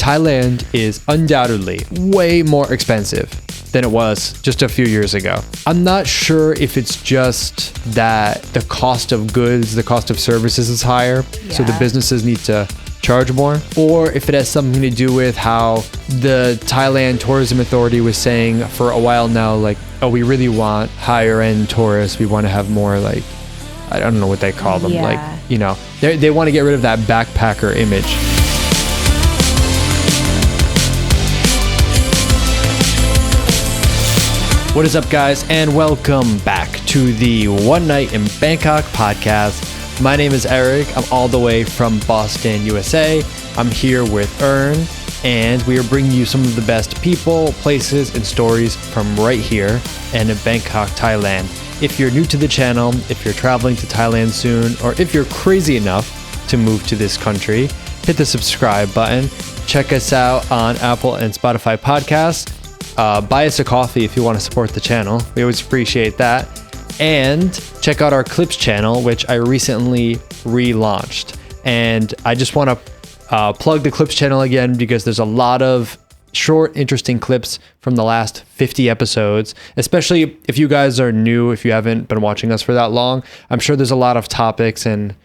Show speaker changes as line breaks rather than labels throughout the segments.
Thailand is undoubtedly way more expensive than it was just a few years ago. I'm not sure if it's just that the cost of goods, the cost of services is higher, so the businesses need to charge more, or if it has something to do with how the Thailand Tourism Authority was saying for a while now, like, oh, we really want higher end tourists. We want to have more, like, I don't know what they call them. Like, you know, they want to get rid of that backpacker image. What is up, guys, and welcome back to the One Night in Bangkok podcast. My name is Eric. I'm all the way from Boston, USA. I'm here with Ern, and we are bringing you some of the best people, places, and stories from right here and in Bangkok, Thailand. If you're new to the channel, if you're traveling to Thailand soon, or if you're crazy enough to move to this country, hit the subscribe button. Check us out on Apple and Spotify podcasts. Buy us a coffee if you want to support the channel. We always appreciate that. And check out our Clips channel, which I recently relaunched. And I just want to plug the Clips channel again because there's a lot of short, interesting clips from the last 50 episodes, especially if you guys are new, if you haven't been watching us for that long. I'm sure there's a lot of topics and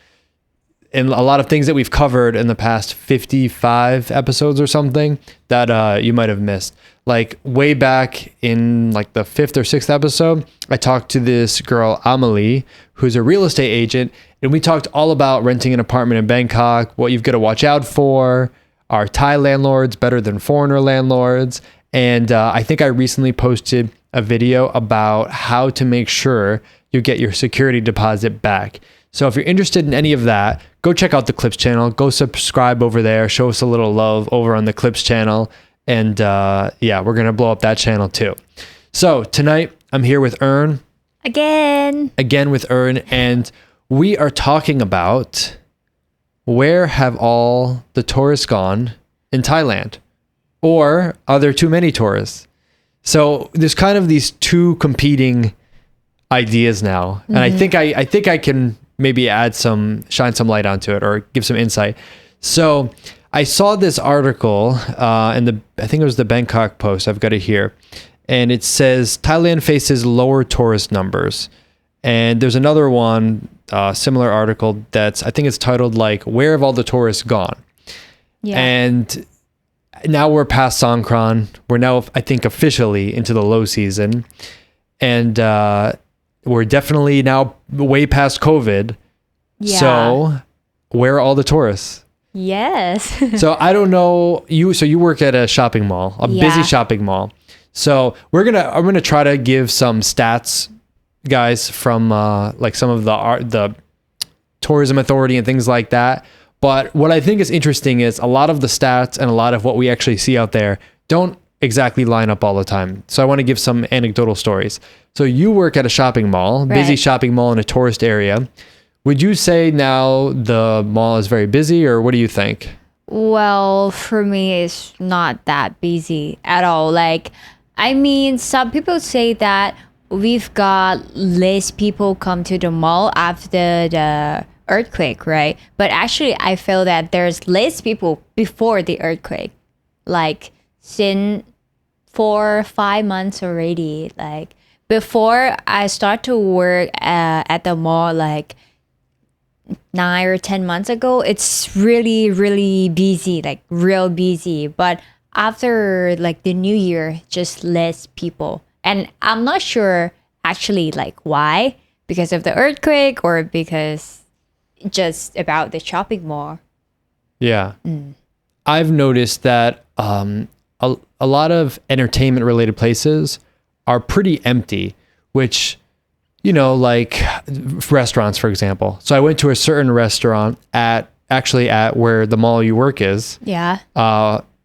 a lot of things that we've covered in the past 55 episodes or something that you might have missed. Like way back in like the 5th or 6th episode, I talked to this girl, Amelie, who's a real estate agent. And we talked all about renting an apartment in Bangkok, what you've got to watch out for, are Thai landlords better than foreigner landlords? And I think I recently posted a video about how to make sure you get your security deposit back. So if you're interested in any of that, go check out the Clips channel, go subscribe over there, show us a little love over on the Clips channel. And yeah, we're going to blow up that channel too. So tonight I'm here with Ern. Again with Ern. And we are talking about where have all the tourists gone in Thailand? Or are there too many tourists? So there's kind of these two competing ideas now. And I think I can maybe shine some light onto it or give some insight. So I saw this article in I think it was the Bangkok Post. I've got it here. And it says Thailand faces lower tourist numbers. And there's another one, similar article I think it's titled like, where have all the tourists gone? Yeah. And now we're past Songkran. We're now, I think, officially into the low season. And we're definitely now way past COVID. Yeah. So where are all the tourists?
Yes.
So I don't know you. So you work at a shopping mall, a busy shopping mall. So I'm gonna try to give some stats, guys, from like some of the tourism authority and things like that. But what I think is interesting is a lot of the stats and a lot of what we actually see out there don't exactly line up all the time. So I want to give some anecdotal stories. So you work at a shopping mall, busy shopping mall in a tourist area. Would you say now the mall is very busy, or what do you think?
Well, for me, it's not that busy at all. Like, I mean, some people say that we've got less people come to the mall after the earthquake, right? But actually, I feel that there's less people before the earthquake. Like, since 4 or 5 months already. Like, before I start to work at the mall, like, 9 or 10 months ago, it's really, really busy, like real busy. But after like the new year, just less people. And I'm not sure actually like why, because of the earthquake or because just about the shopping mall.
Yeah. I've noticed that a lot of entertainment related places are pretty empty, which, you know, like restaurants, for example. So I went to a certain restaurant at where the mall you work is.
Yeah.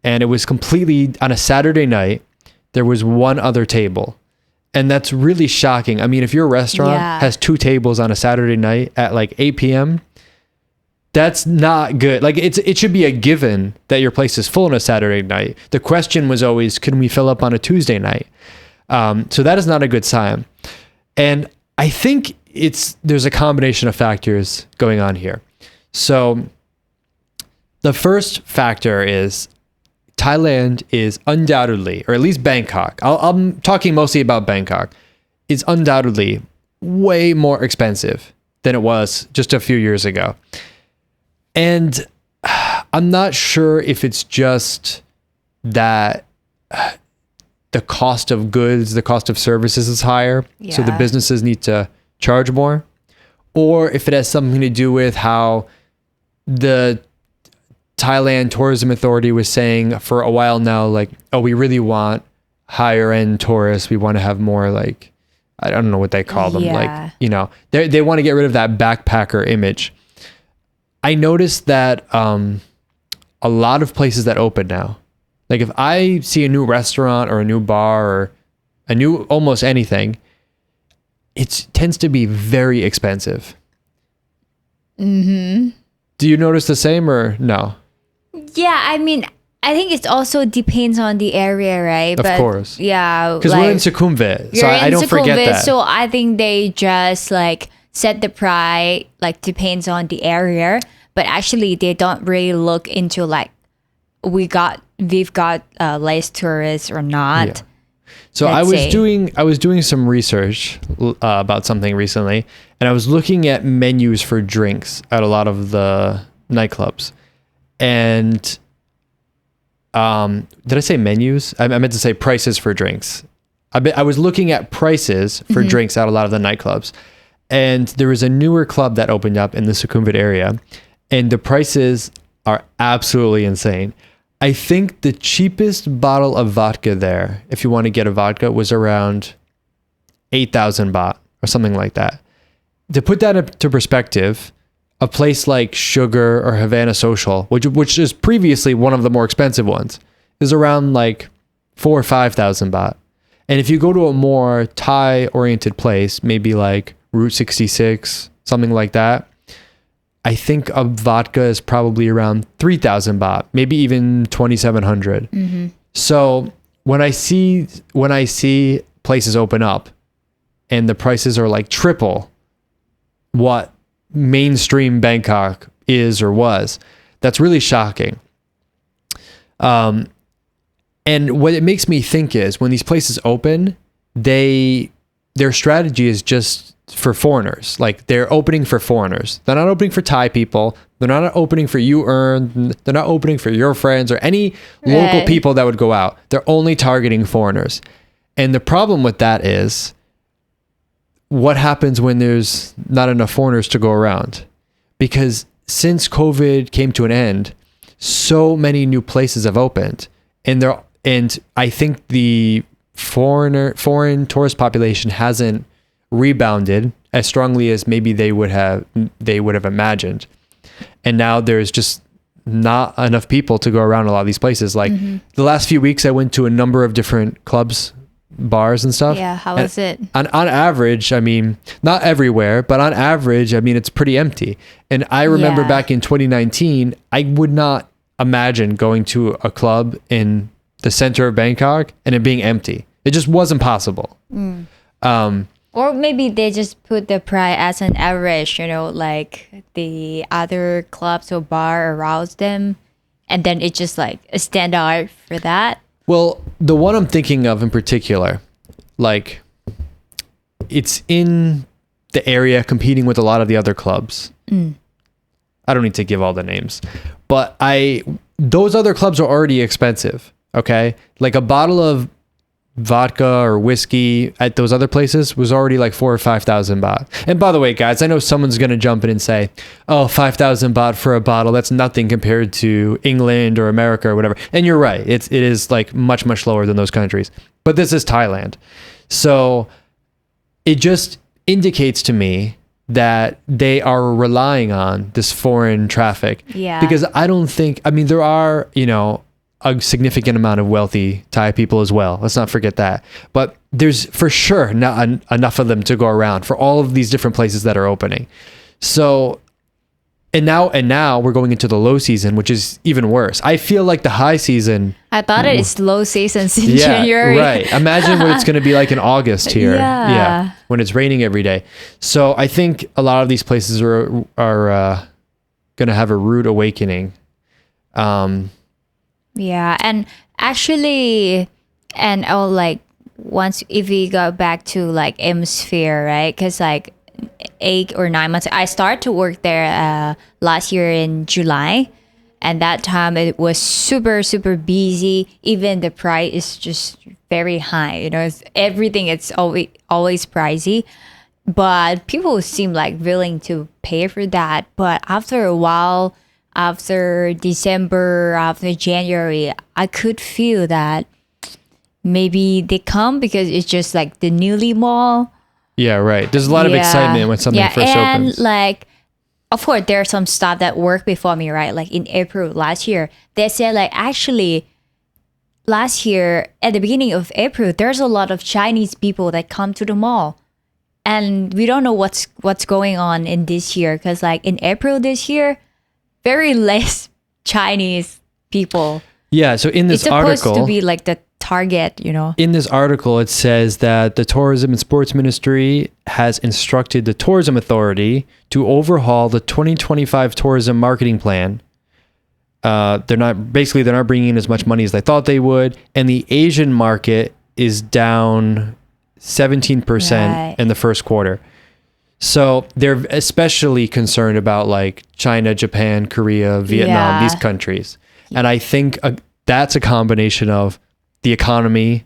And it was completely on a Saturday night. There was one other table. And that's really shocking. I mean, if your restaurant has 2 tables on a Saturday night at like 8 p.m., that's not good. Like it should be a given that your place is full on a Saturday night. The question was always, can we fill up on a Tuesday night? So that is not a good sign. And I think there's a combination of factors going on here. So the first factor is Thailand is undoubtedly, or at least Bangkok, I'm talking mostly about Bangkok, is undoubtedly way more expensive than it was just a few years ago. And I'm not sure if it's just that the cost of goods, the cost of services is higher, so the businesses need to charge more, or if it has something to do with how the Thailand Tourism Authority was saying for a while now, like, oh, we really want higher end tourists. We want to have more, like, I don't know what they call them. Like, you know, they want to get rid of that backpacker image. I noticed that a lot of places that open now, like if I see a new restaurant or a new bar or a new almost anything, it tends to be very expensive.
Mm-hmm.
Do you notice the same or no?
Yeah, I mean, I think it also depends on the area, right?
Of course.
Yeah.
Because we're in Sukhumvit, so I don't forget that.
So I think they just like set the price, like depends on the area. But actually, they don't really look into like we've got less tourists or not.
Yeah. So I was doing some research about something recently, and I was looking at menus for drinks at a lot of the nightclubs. And did I say menus? I meant to say prices for drinks. I was looking at prices for drinks at a lot of the nightclubs, and there was a newer club that opened up in the Sukhumvit area, and the prices are absolutely insane. I think the cheapest bottle of vodka there, if you want to get a vodka, was around 8,000 baht or something like that. To put that into perspective, a place like Sugar or Havana Social, which is previously one of the more expensive ones, is around like 4,000 or 5,000 baht. And if you go to a more Thai-oriented place, maybe like Route 66, something like that, I think a vodka is probably around 3,000 baht, maybe even 2,700. Mm-hmm. So when I see places open up and the prices are like triple what mainstream Bangkok is or was, that's really shocking. And what it makes me think is when these places open, their strategy is just for foreigners. Like they're opening for foreigners. They're not opening for Thai people. They're not opening for you, Earn. They're not opening for your friends or any local people that would go out. They're only targeting foreigners. And the problem with that is what happens when there's not enough foreigners to go around? Because since COVID came to an end, so many new places have opened, and I think the foreign tourist population hasn't rebounded as strongly as maybe they would have imagined. And now there's just not enough people to go around a lot of these places. Like the last few weeks, I went to a number of different clubs, bars and stuff.
Yeah, how was it?
On average, I mean, not everywhere, but on average, I mean, it's pretty empty. And I remember back in 2019, I would not imagine going to a club in the center of Bangkok and it being empty. It just wasn't possible.
Or maybe they just put the price as an average, you know, like the other clubs or bar around them, and then it's just like a standard for that.
Well, the one I'm thinking of in particular, like it's in the area competing with a lot of the other clubs. I don't need to give all the names, but those other clubs are already expensive. Okay. Like a bottle of vodka or whiskey at those other places was already like 4,000 or 5,000 baht. And by the way, guys, I know someone's going to jump in and say, oh, 5,000 baht for a bottle, that's nothing compared to England or America or whatever. And you're right. It is like much, much lower than those countries. But this is Thailand. So it just indicates to me that they are relying on this foreign traffic.
Yeah.
Because there are, you know, a significant amount of wealthy Thai people as well. Let's not forget that. But there's for sure not enough of them to go around for all of these different places that are opening. So, and now we're going into the low season, which is even worse. I feel like the high season.
I thought it's low season in January.
Right. Imagine what it's going to be like in August here. Yeah. When it's raining every day. So I think a lot of these places are going to have a rude awakening.
Yeah, and actually, and oh, like once if we go back to like hemisphere, right? Because like 8 or 9 months, I started to work there last year in July, and that time it was super super busy. Even the price is just very high. You know, everything. It's always pricey, but people seem like willing to pay for that. But after a while, after December, after January, I could feel that maybe they come because it's just like the newly mall.
Yeah, right. There's a lot of excitement when something first
and
opens.
like, of course, there are some staff that worked before me, right? Like in April last year, they said like actually last year at the beginning of April, there's a lot of Chinese people that come to the mall, and we don't know what's going on in this year because like in April this year, very less Chinese people.
Yeah, so in this
It's supposed
article,
to be like the target, you know.
in this article, it says that the Tourism and Sports Ministry has instructed the Tourism Authority to overhaul the 2025 tourism marketing plan. They're not bringing in as much money as they thought they would, and the Asian market is down 17% in the first quarter. So they're especially concerned about like China, Japan, Korea, Vietnam, these countries. And I think that's a combination of the economy,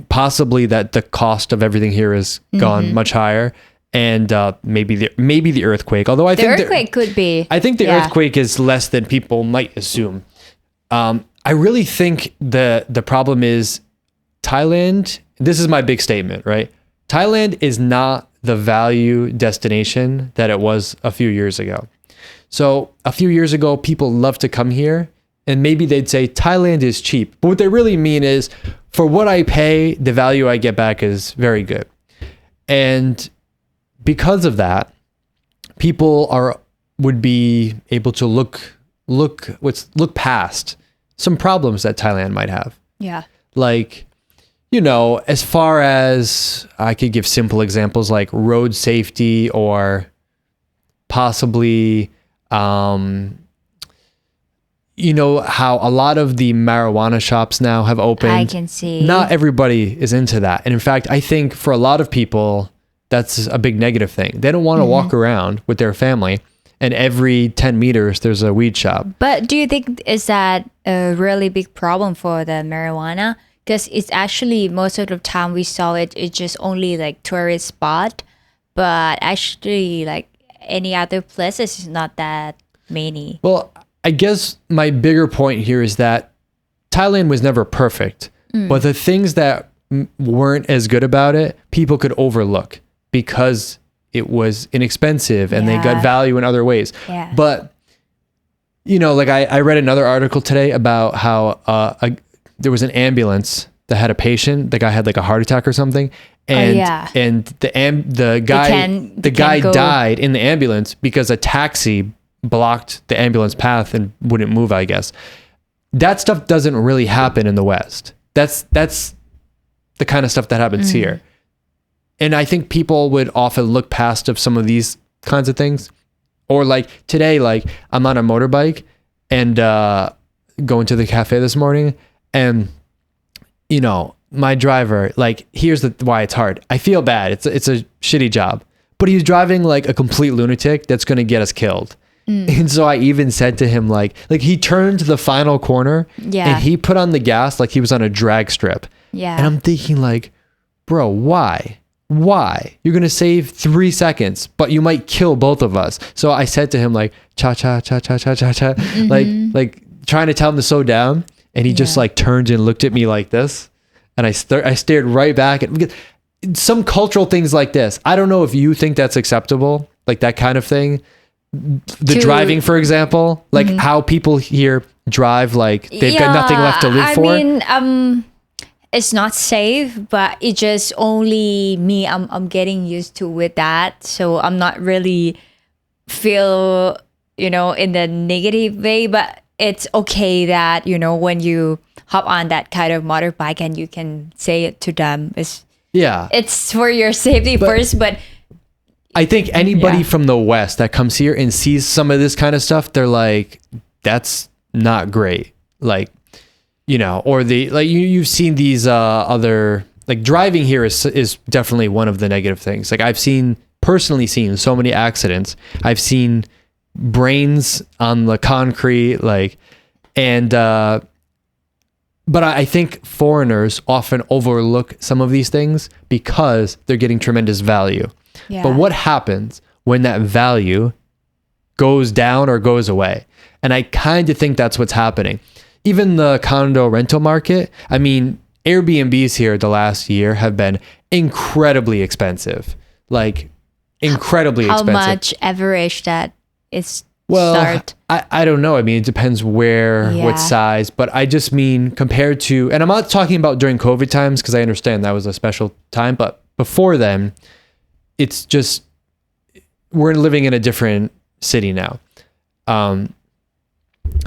possibly that the cost of everything here has gone much higher, and maybe the earthquake. Although I think the earthquake
could be.
I think the earthquake is less than people might assume. I really think the problem is Thailand. This is my big statement, right? Thailand is not the value destination that it was a few years ago. So a few years ago, people loved to come here, and maybe they'd say Thailand is cheap. But what they really mean is, for what I pay, the value I get back is very good. And because of that, people would be able to look past some problems that Thailand might have.
Yeah.
Like, you know, as far as I could give simple examples like road safety, or possibly, you know, how a lot of the marijuana shops now have opened.
I can see.
Not everybody is into that. And in fact, I think for a lot of people, that's a big negative thing. They don't want to walk around with their family and every 10 meters there's a weed shop.
But do you think is that a really big problem for the marijuana? Because it's actually most of the time we saw it's just only like tourist spot, but actually like any other places is not that many.
Well, I guess my bigger point here is that Thailand was never perfect, but the things that weren't as good about it, people could overlook because it was inexpensive and they got value in other ways.
Yeah.
But, you know, like I read another article today about how there was an ambulance that had a patient. The guy had like a heart attack or something. And and the guy died in the ambulance because a taxi blocked the ambulance path and wouldn't move, I guess. That stuff doesn't really happen in the West. That's the kind of stuff that happens here. And I think people would often look past of some of these kinds of things. Or like today, like I'm on a motorbike and going to the cafe this morning, and you know, my driver, like, here's why it's hard. I feel bad. It's a shitty job, but he's driving like a complete lunatic that's going to get us killed. And so I even said to him, like he turned to the final corner and he put on the gas like he was on a drag strip.
Yeah.
And I'm thinking like, bro, why? You're going to save 3 seconds, but you might kill both of us. So I said to him like, cha, cha, cha, cha, cha, cha, cha, like trying to tell him to slow down. And he just like turned and looked at me like this. And I stared right back at some cultural things like this. I don't know if you think that's acceptable, like that kind of thing. The driving, for example, like how people here drive like they've got nothing left to live for.
I mean, it's not safe, but it's just only me. I'm getting used to with that, so I'm not really feel, you know, in the negative way. But it's okay that, you know, when you hop on that kind of motorbike and you can say it to them, it's for your safety first, but.
I think anybody from the West that comes here and sees some of this kind of stuff, they're like, that's not great. Like, you know, or you've seen these other, like driving here is definitely one of the negative things. Like I've personally seen so many accidents. I've seen brains on the concrete, but I think foreigners often overlook some of these things because they're getting tremendous value.
Yeah.
But what happens when that value goes down or goes away? And I kind of think that's what's happening. Even the condo rental market, I mean, Airbnbs here the last year have been incredibly expensive. Like incredibly expensive.
How much average that is?
Well, I don't know. I mean, it depends what size, but I just mean compared to, and I'm not talking about during COVID times because I understand that was a special time, but before then, it's just, we're living in a different city now.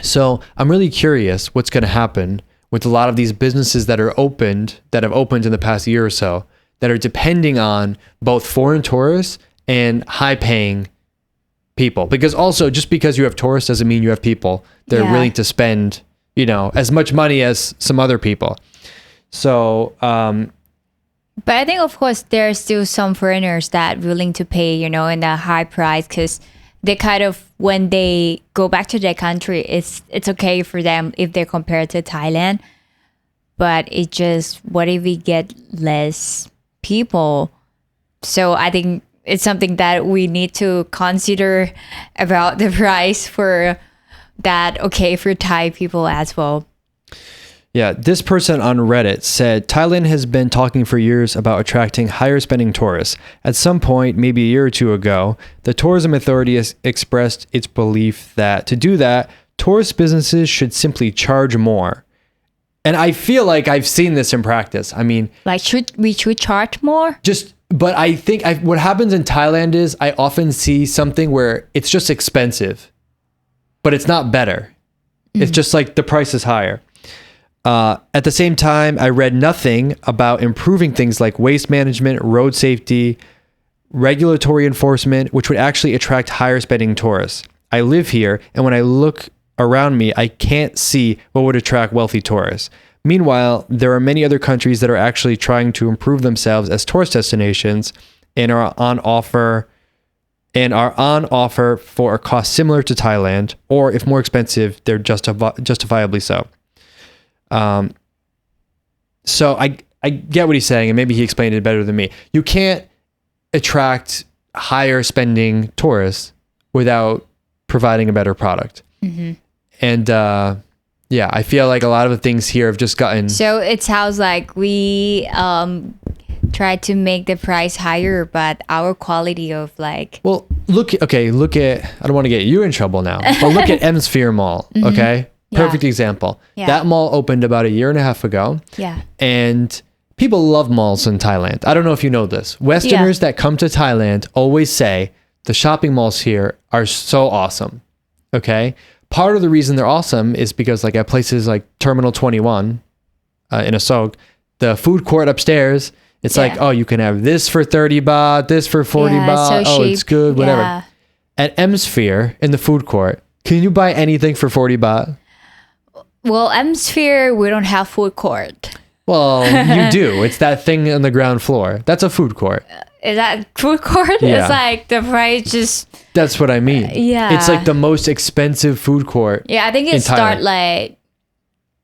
So I'm really curious what's going to happen with a lot of these businesses that have opened in the past year or so, that are depending on both foreign tourists and high paying people. Because also, just because you have tourists doesn't mean you have people that are willing to spend, you know, as much money as some other people. So,
but I think, of course, there are still some foreigners that willing to pay, you know, in a high price, because they kind of, when they go back to their country, it's okay for them if they're compared to Thailand. But it just, what if we get less people? So I think it's something that we need to consider about the price for that, okay, for Thai people as well.
Yeah, this person on Reddit said, Thailand has been talking for years about attracting higher spending tourists. At some point, maybe a year or two ago, the tourism authority has expressed its belief that to do that, tourist businesses should simply charge more. And I feel like I've seen this in practice. I mean,
like, should we charge more?
But I think what happens in Thailand is I often see something where it's just expensive, but it's not better. It's just like the price is higher. At the same time, I read nothing about improving things like waste management, road safety, regulatory enforcement, which would actually attract higher spending tourists. I live here, and when I look around me, I can't see what would attract wealthy tourists. Meanwhile, there are many other countries that are actually trying to improve themselves as tourist destinations and are on offer for a cost similar to Thailand, or if more expensive, they're justifiably so. So I get what he's saying, and maybe he explained it better than me. You can't attract higher spending tourists without providing a better product. Mm-hmm. And yeah, I feel like a lot of the things here have just gotten...
So it sounds like we try to make the price higher, but our quality of like...
Well, look at... I don't want to get you in trouble now, but look at Sphere Mall, okay? Perfect example. Yeah. That mall opened about a year and a half ago.
Yeah.
And people love malls in Thailand. I don't know if you know this. Westerners that come to Thailand always say the shopping malls here are so awesome. Okay? Part of the reason they're awesome is because like at places like Terminal 21 in Asok, the food court upstairs, it's like, oh, you can have this for 30 baht, this for 40 baht. So cheap. It's good, whatever. Yeah. At Sphere in the food court, can you buy anything for 40 baht?
Well, Sphere, we don't have food court.
Well, you do. It's that thing on the ground floor. That's a food court.
Is that food court? Yeah. It's like the price just...
That's what I mean.
Yeah.
It's like the most expensive food court.
Yeah, I think it start like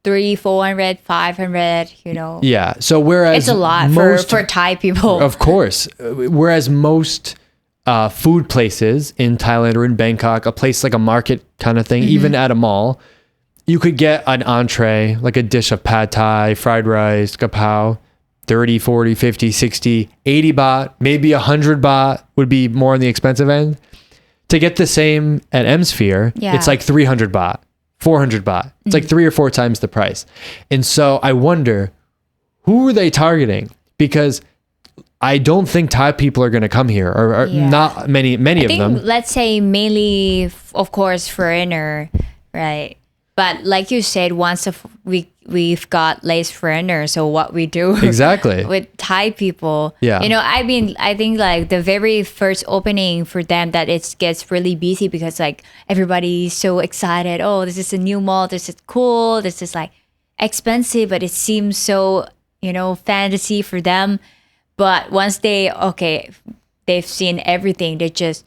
300, 400, 500, you know.
Yeah. So whereas...
It's a lot for Thai people.
Of course. Whereas most food places in Thailand or in Bangkok, a place like a market kind of thing, even at a mall... You could get an entree, like a dish of pad thai, fried rice, kapow, 30, 40, 50, 60, 80 baht, maybe 100 baht would be more on the expensive end. To get the same at Sphere, it's like 300 baht, 400 baht. It's like 3 or 4 times the price. And so I wonder, who are they targeting? Because I don't think Thai people are going to come here, or not many of them.
Let's say mainly, of course, foreigner, right? But like you said, once we we've got less foreigners. So what we do
Exactly.
with Thai people,
Yeah.
you know, I mean, I think like the very first opening for them that it gets really busy because like everybody's so excited. Oh, this is a new mall. This is cool. This is like expensive, but it seems so, you know, fantasy for them. But once they've seen everything, they just,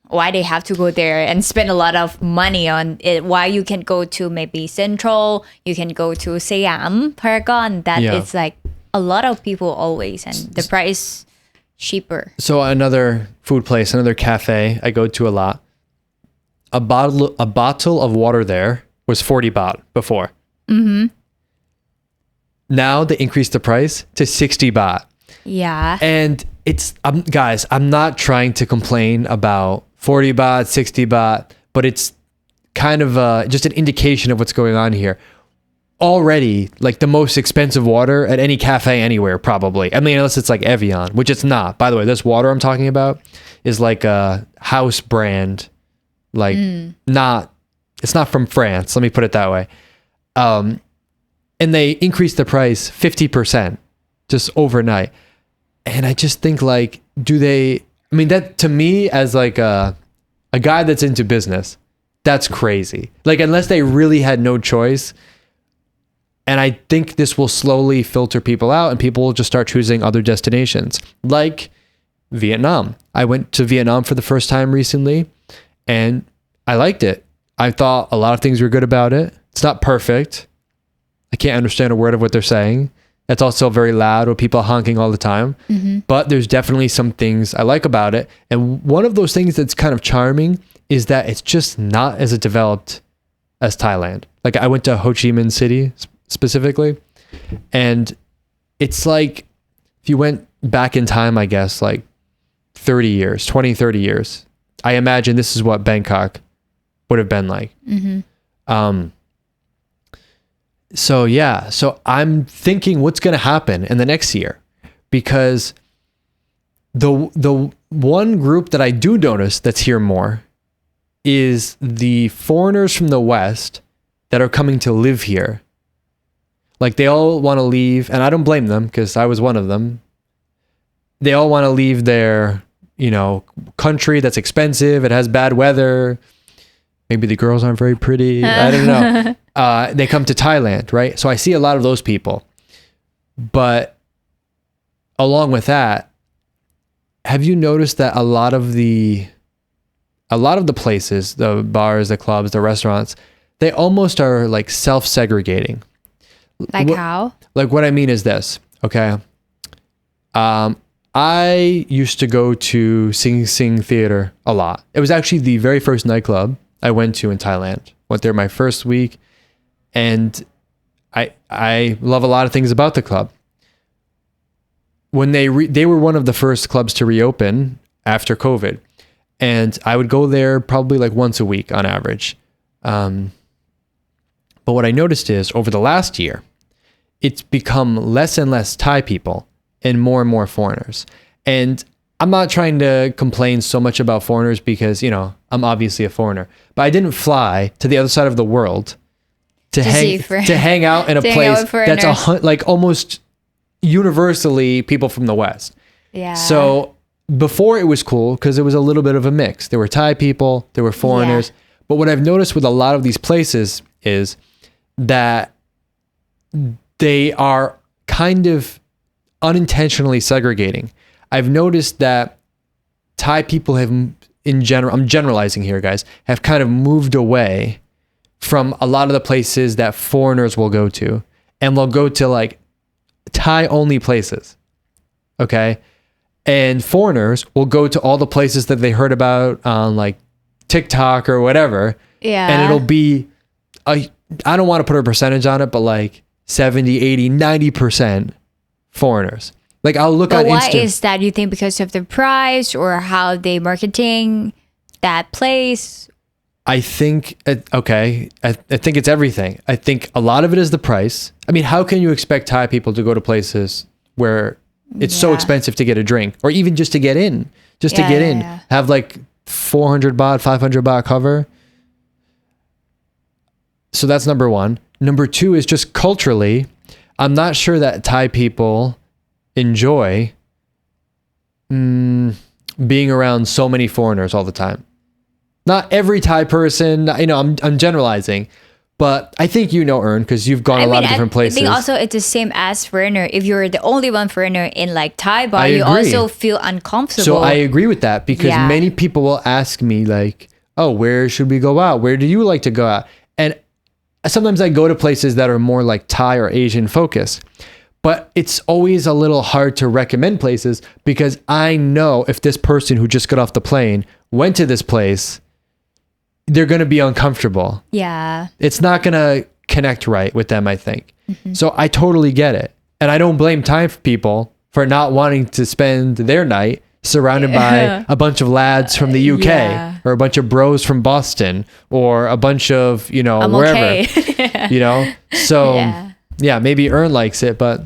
why they have to go there and spend a lot of money on it? Why you can go to maybe Central, you can go to Siam, Paragon, that it's like a lot of people always, and the price cheaper.
So another food place, another cafe I go to a lot. A bottle of water there was 40 baht before. Mm-hmm. Now they increased the price to 60 baht.
Yeah.
And it's, guys, I'm not trying to complain about 40 baht, 60 baht, but it's kind of just an indication of what's going on here. Already, like the most expensive water at any cafe anywhere, probably. I mean, unless it's like Evian, which it's not. By the way, this water I'm talking about is like a house brand, like it's not from France. Let me put it that way. And they increased the price 50% just overnight. And I just think like, I mean, that to me as like a guy that's into business, that's crazy. Like, unless they really had no choice. And I think this will slowly filter people out and people will just start choosing other destinations like Vietnam. I went to Vietnam for the first time recently and I liked it. I thought a lot of things were good about it. It's not perfect. I can't understand a word of what they're saying. It's also very loud with people honking all the time. Mm-hmm. But there's definitely some things I like about it. And one of those things that's kind of charming is that it's just not as developed as Thailand. Like I went to Ho Chi Minh City specifically. And it's like, if you went back in time, I guess, like 30 years, 30 years, I imagine this is what Bangkok would have been like. Mm-hmm. So I'm thinking what's going to happen in the next year, because the one group that I do notice that's here more is the foreigners from the West that are coming to live here. Like they all want to leave, and I don't blame them because I was one of them. They all want to leave their, country that's expensive. It has bad weather. Maybe the girls aren't very pretty. I don't know. They come to Thailand, right? So I see a lot of those people. But along with that, have you noticed that a lot of the places, the bars, the clubs, the restaurants, they almost are like self-segregating.
Like how?
Like what I mean is this, okay? I used to go to Sing Sing Theater a lot. It was actually the very first nightclub I went to in Thailand. Went there my first week, and I love a lot of things about the club. When they were one of the first clubs to reopen after COVID, and I would go there probably like once a week on average. But what I noticed is over the last year, it's become less and less Thai people and more foreigners. And I'm not trying to complain so much about foreigners because, I'm obviously a foreigner, but I didn't fly to the other side of the world to hang out in a place that's like almost universally people from the West. Yeah. So before it was cool because it was a little bit of a mix. There were Thai people, there were foreigners. Yeah. But what I've noticed with a lot of these places is that they are kind of unintentionally segregating. I've noticed that Thai people have, in general, I'm generalizing here, guys, have kind of moved away from a lot of the places that foreigners will go to, and they'll go to like Thai only places. Okay. And foreigners will go to all the places that they heard about on like TikTok or whatever. Yeah. And it'll be, I don't want to put a percentage on it, but like 70, 80, 90% foreigners. Like I'll look on Instagram.
Why is that? You think because of the price or how they marketing that place?
I think, okay, I think it's everything. I think a lot of it is the price. I mean, how can you expect Thai people to go to places where it's so expensive to get a drink or even just to get in? Just to get in. Have like 400 baht, 500 baht cover. So that's number one. Number two is just culturally, I'm not sure that Thai people enjoy being around so many foreigners all the time. Not every Thai person, I'm generalizing, but I think Ern, because you've gone a lot of different places.
I think also it's the same as foreigner. If you're the only one foreigner in like Thai bar, you
agree.
also feel uncomfortable.
So I agree with that because many people will ask me like, oh, where should we go out? Where do you like to go out? And sometimes I go to places that are more like Thai or Asian focused. But it's always a little hard to recommend places because I know if this person who just got off the plane went to this place, they're going to be uncomfortable.
Yeah.
It's not going to connect right with them, I think. So I totally get it. And I don't blame Thai people for not wanting to spend their night surrounded by a bunch of lads from the UK or a bunch of bros from Boston or a bunch of,
I'm
wherever,
okay.
So maybe Ern likes it, but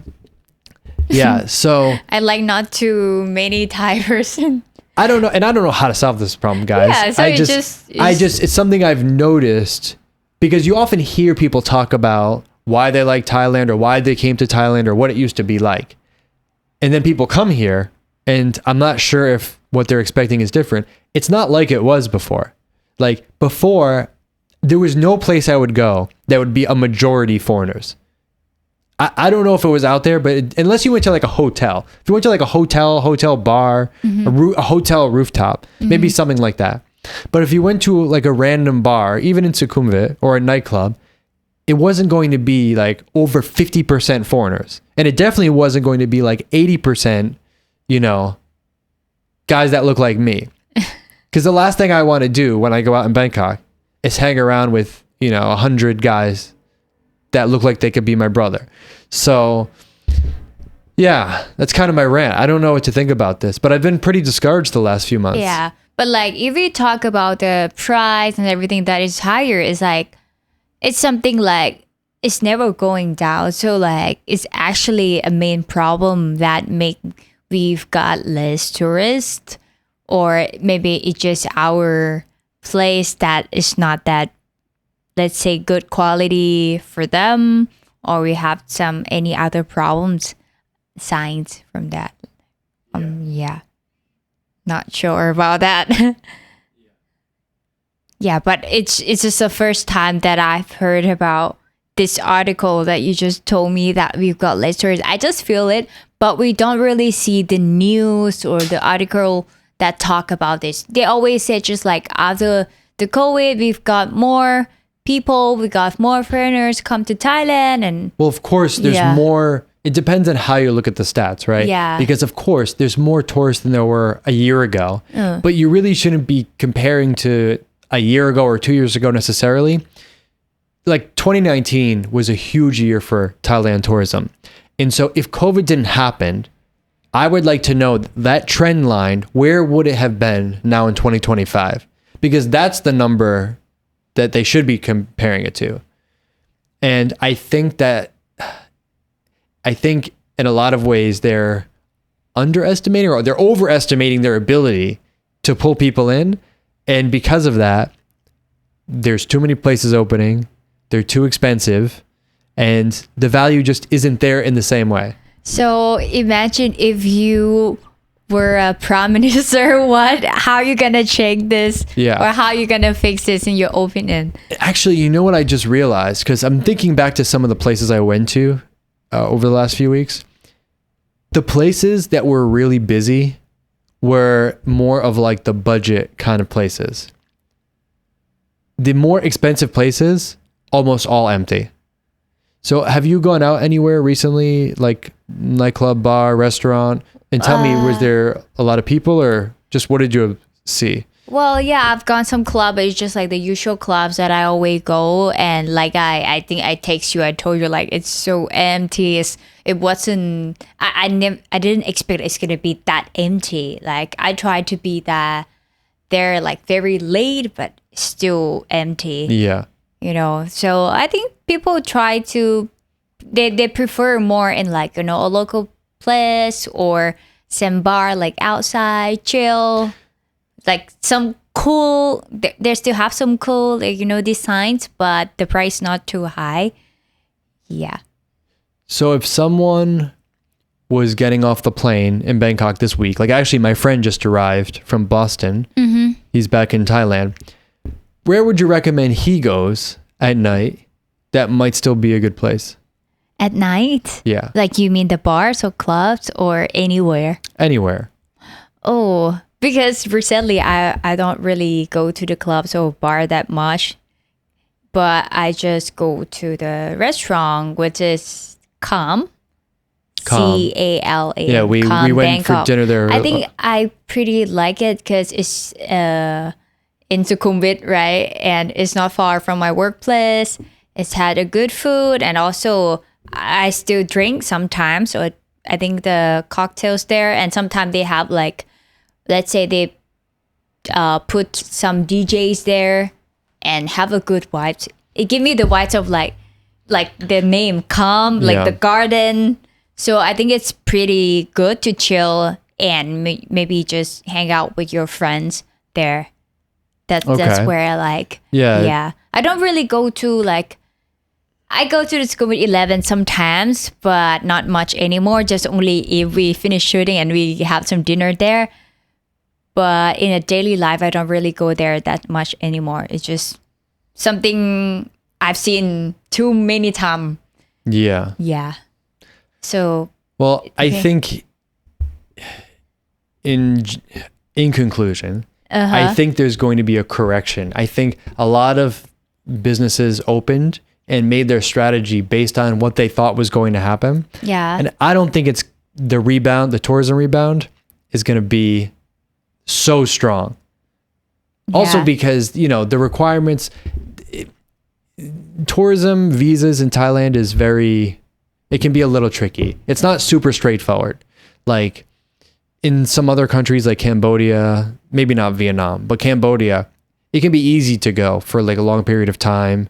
so
I like not too many Thai person.
I don't know. And I don't know how to solve this problem, guys.
Yeah, so
it's something I've noticed because you often hear people talk about why they like Thailand or why they came to Thailand or what it used to be like. And then people come here and I'm not sure if what they're expecting is different. It's not like it was before. Like before, there was no place I would go that would be a majority foreigners. I don't know if it was out there, but unless you went to like a hotel, if you went to like a hotel bar, a hotel rooftop, maybe something like that. But if you went to like a random bar, even in Sukhumvit or a nightclub, it wasn't going to be like over 50% foreigners. And it definitely wasn't going to be like 80%, guys that look like me. Because the last thing I want to do when I go out in Bangkok is hang around with, 100 guys that look like they could be my brother. So that's kind of my rant. I don't know what to think about this, but I've been pretty discouraged the last few months.
Yeah. But like if we talk about the price and everything that is higher, it's like it's something like it's never going down. So like it's actually a main problem that we've got less tourists, or maybe it's just our place that is not that, let's say, good quality for them, or we have any other problems, signs from that. Not sure about that. But it's just the first time that I've heard about this article that you just told me that we've got less tourists. I just feel it, but we don't really see the news or the article that talk about this. They always say just like after the COVID, we've got more people, we got more foreigners come to Thailand. And
well, of course, there's more. It depends on how you look at the stats, right?
Yeah.
Because of course, there's more tourists than there were a year ago. But you really shouldn't be comparing to a year ago or 2 years ago necessarily. Like 2019 was a huge year for Thailand tourism. And so if COVID didn't happen, I would like to know that trend line, where would it have been now in 2025? Because that's the number that they should be comparing it to. And I think in a lot of ways they're underestimating or they're overestimating their ability to pull people in. And because of that, there's too many places opening, they're too expensive, and the value just isn't there in the same way.
So imagine if you were a prime minister, how are you gonna check this? Or how are you gonna fix this in your opinion?
Actually, you know what I just realized? Because I'm thinking back to some of the places I went to over the last few weeks. The places that were really busy were more of like the budget kind of places. The more expensive places, almost all empty. So have you gone out anywhere recently, like nightclub, bar, restaurant? And tell me, was there a lot of people or just what did you see?
Well, yeah, I've gone some club, but it's just like the usual clubs that I always go. And like I think I text you, I told you like it's so empty. It wasn't. I didn't expect it's gonna be that empty. Like I tried to be there like very late, but still empty.
Yeah.
So I think people try to. They prefer more in like a local place or some bar like outside chill. Like some cool, they still have some cool, designs, but the price not too high. Yeah.
So if someone was getting off the plane in Bangkok this week, like actually my friend just arrived from Boston. He's back in Thailand. Where would you recommend he goes at night that might still be a good place?
At night?
Yeah.
Like you mean the bars or clubs or anywhere?
Anywhere.
Oh, because recently I don't really go to the clubs or bar that much, but I just go to the restaurant, which is Calm. CALA.
Yeah, we went
Bangkok.
for dinner there.
I think I pretty like it because it's in Sukhumvit, right? And it's not far from my workplace. It's had a good food, and also I still drink sometimes. So I think the cocktails there, and sometimes they have like, let's say they put some DJs there and have a good vibes. It give me the vibes of like the name Calm, like the garden. So I think it's pretty good to chill and maybe just hang out with your friends there. That's where I like. Yeah. I don't really go to like, I go to the Sukhumvit 11 sometimes, but not much anymore. Just only if we finish shooting and we have some dinner there. But in a daily life, I don't really go there that much anymore. It's just something I've seen too many times.
Yeah.
Yeah. So.
Well, I think in conclusion, I think there's going to be a correction. I think a lot of businesses opened and made their strategy based on what they thought was going to happen.
Yeah.
And I don't think it's the tourism rebound is going to be so strong. Yeah. Also because, the requirements, tourism visas in Thailand it can be a little tricky. It's not super straightforward. Like in some other countries like Cambodia, maybe not Vietnam, but Cambodia, it can be easy to go for like a long period of time.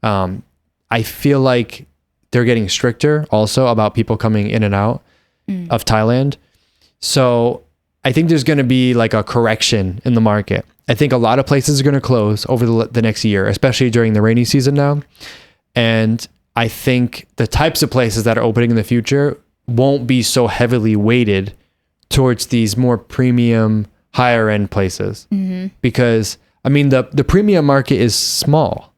I feel like they're getting stricter also about people coming in and out of Thailand. So I think there's going to be like a correction in the market. I think a lot of places are going to close over the next year, especially during the rainy season now. And I think the types of places that are opening in the future won't be so heavily weighted towards these more premium, higher end places. Because, I mean, the premium market is small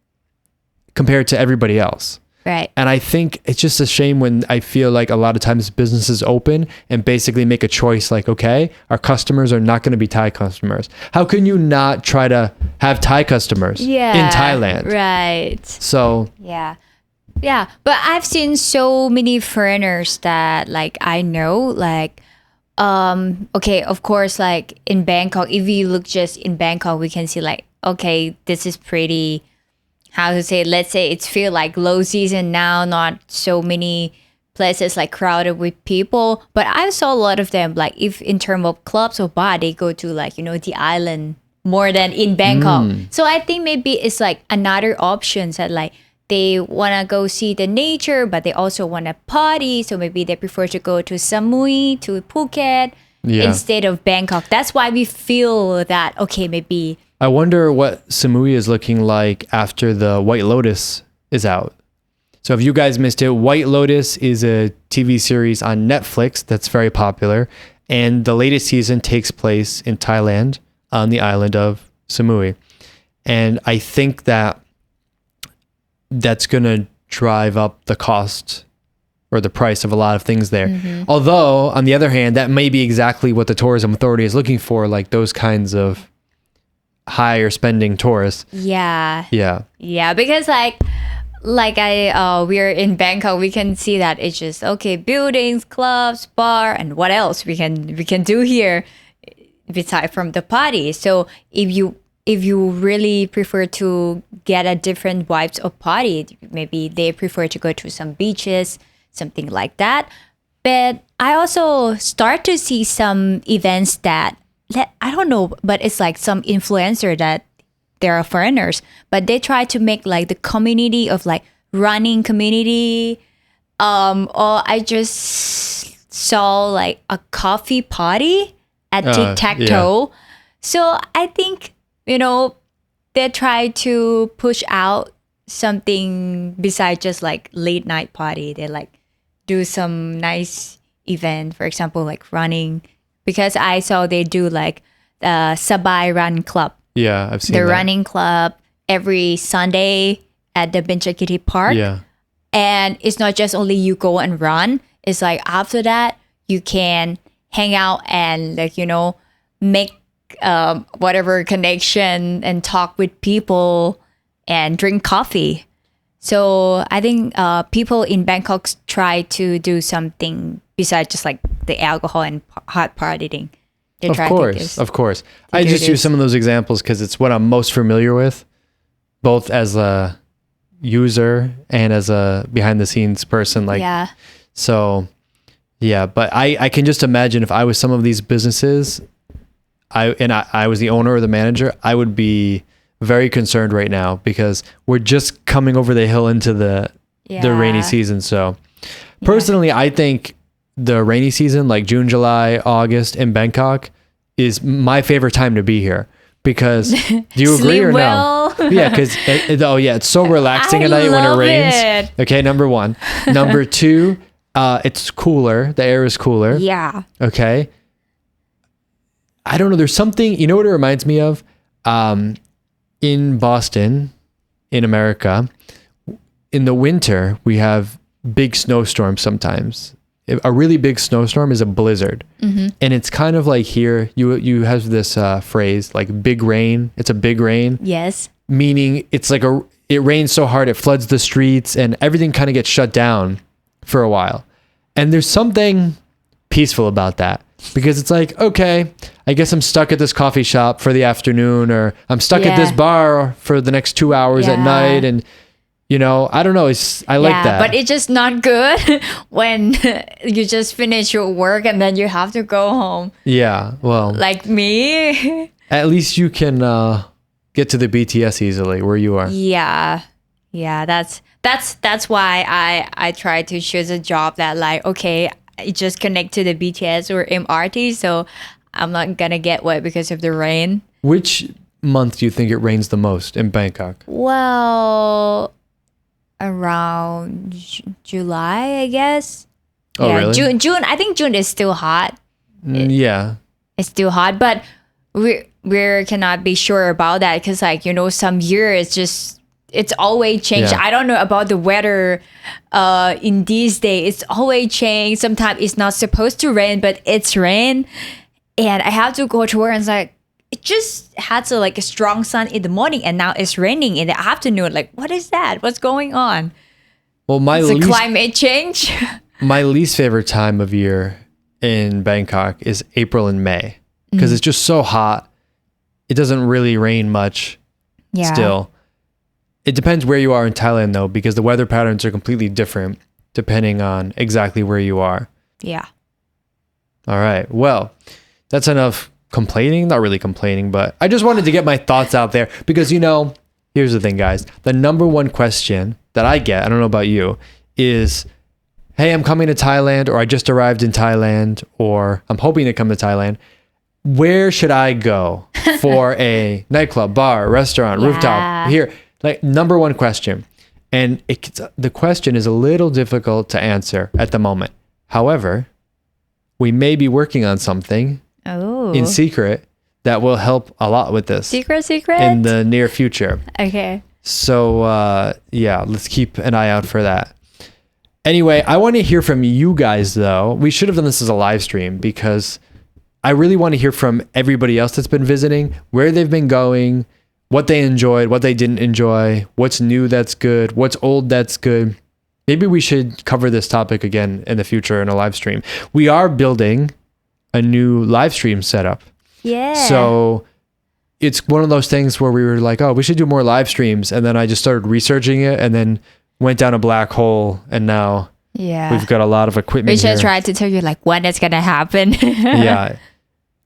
compared to everybody else.
Right.
And I think it's just a shame when I feel like a lot of times businesses open and basically make a choice like, okay, our customers are not going to be Thai customers. How can you not try to have Thai customers in Thailand?
Right.
So.
Yeah. Yeah. But I've seen so many foreigners that like I know, like, okay, of course, like in Bangkok, if we look just in Bangkok, we can see like, okay, this is pretty, how to say, let's say it's feel like low season now, not so many places like crowded with people. But I saw a lot of them, like if in terms of clubs or bar, they go to like, the island more than in Bangkok. So I think maybe it's like another option that like they want to go see the nature, but they also want to party. So maybe they prefer to go to Samui, to Phuket instead of Bangkok. That's why we feel that, okay, maybe.
I wonder what Samui is looking like after the White Lotus is out. So if you guys missed it, White Lotus is a TV series on Netflix that's very popular. And the latest season takes place in Thailand on the island of Samui. And I think that's going to drive up the cost or the price of a lot of things there. Although, on the other hand, that may be exactly what the tourism authority is looking for, like those kinds of higher spending tourists.
Yeah.
Yeah.
Yeah, because we're in Bangkok, we can see that it's just okay, buildings, clubs, bar, and what else we can do here besides from the party. So if you really prefer to get a different vibes of party, maybe they prefer to go to some beaches, something like that. But I also start to see some events that I don't know, but it's like some influencer that there are foreigners, but they try to make like the community of like running community. Or I just saw like a coffee party at tic-tac-toe. So I think, they try to push out something besides just like late night party. They like do some nice event, for example, like running. Because I saw they do like the Sabai Run Club.
Yeah, I've seen
the
that.
running club every Sunday at the Benchakiti Park.
Yeah.
And it's not just only you go and run. It's like after that, you can hang out and like, make whatever connection and talk with people and drink coffee. So I think people in Bangkok try to do something besides just like the alcohol and hot partying.
Of course. I just use some of those examples because it's what I'm most familiar with, both as a user and as a behind the scenes person. So yeah, but I can just imagine if I was some of these businesses, I was the owner or the manager, I would be very concerned right now because we're just coming over the hill into the rainy season. So personally, I think the rainy season, like June, July, August in Bangkok, is my favorite time to be here. Because do you agree or no? Yeah, because it's so relaxing at night when it rains. Okay, number one. Number two, it's cooler. The air is cooler.
Yeah.
Okay. I don't know. There's something. You know what it reminds me of? In Boston, in America, in the winter we have big snowstorms sometimes. A really big snowstorm is a blizzard.
Mm-hmm.
And it's kind of like here, you have this phrase like big rain. It's a big rain.
Yes.
Meaning it's like it rains so hard, it floods the streets and everything kind of gets shut down for a while. And there's something peaceful about that because it's like, okay, I guess I'm stuck at this coffee shop for the afternoon or I'm stuck at this bar for the next 2 hours at night. And I don't know. I like that.
But it's just not good when you just finish your work and then you have to go home.
Yeah, well.
Like me.
At least you can get to the BTS easily where you are.
Yeah. Yeah, that's why I try to choose a job that like, okay, I just connect to the BTS or MRT, so I'm not going to get wet because of the rain.
Which month do you think it rains the most in Bangkok?
Well, around July, I guess.
Oh, really?
June. I think June is still hot.
Yeah.
It's still hot, but we cannot be sure about that because, like, some years it's always changed.
Yeah.
I don't know about the weather in these days. It's always changed. Sometimes it's not supposed to rain, but it's rain. And I have to go to work and it's like, it just had a strong sun in the morning and now it's raining in the afternoon. Like, what is that? What's going on?
Well,
it's climate change.
My least favorite time of year in Bangkok is April and May because it's just so hot. It doesn't really rain much still. It depends where you are in Thailand though, because the weather patterns are completely different depending on exactly where you are.
Yeah.
All right. Well, that's enough complaining. Not really complaining, but I just wanted to get my thoughts out there because, here's the thing, guys. The number one question that I get, I don't know about you, is, hey, I'm coming to Thailand, or I just arrived in Thailand, or I'm hoping to come to Thailand. Where should I go for a nightclub, bar, restaurant, rooftop here? Like, number one question. And the question is a little difficult to answer at the moment. However, we may be working on something in secret that will help a lot with this.
Secret?
In the near future.
Okay.
So, let's keep an eye out for that. Anyway, I want to hear from you guys, though. We should have done this as a live stream because I really want to hear from everybody else that's been visiting, where they've been going, what they enjoyed, what they didn't enjoy, what's new that's good, what's old that's good. Maybe we should cover this topic again in the future in a live stream. We are building a new live stream setup.
Yeah.
So it's one of those things where we were like, oh, we should do more live streams. And then I just started researching it and then went down a black hole. And now we've got a lot of equipment
We should
here.
try to tell you like when it's going to happen.
Yeah.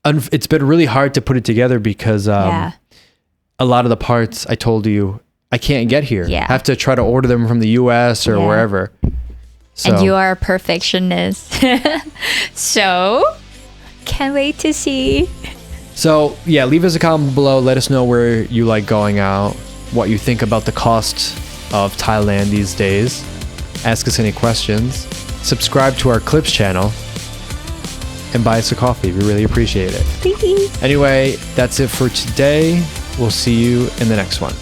It's been really hard to put it together because a lot of the parts I told you I can't get here.
Yeah.
I have to try to order them from the US or wherever. So.
And you are a perfectionist. So, can't wait to see.
So, leave us a comment below. Let us know where you like going out, what you think about the cost of Thailand these days. Ask us any questions. Subscribe to our Clips channel. And buy us a coffee. We really appreciate it. Anyway, that's it for today. We'll see you in the next one.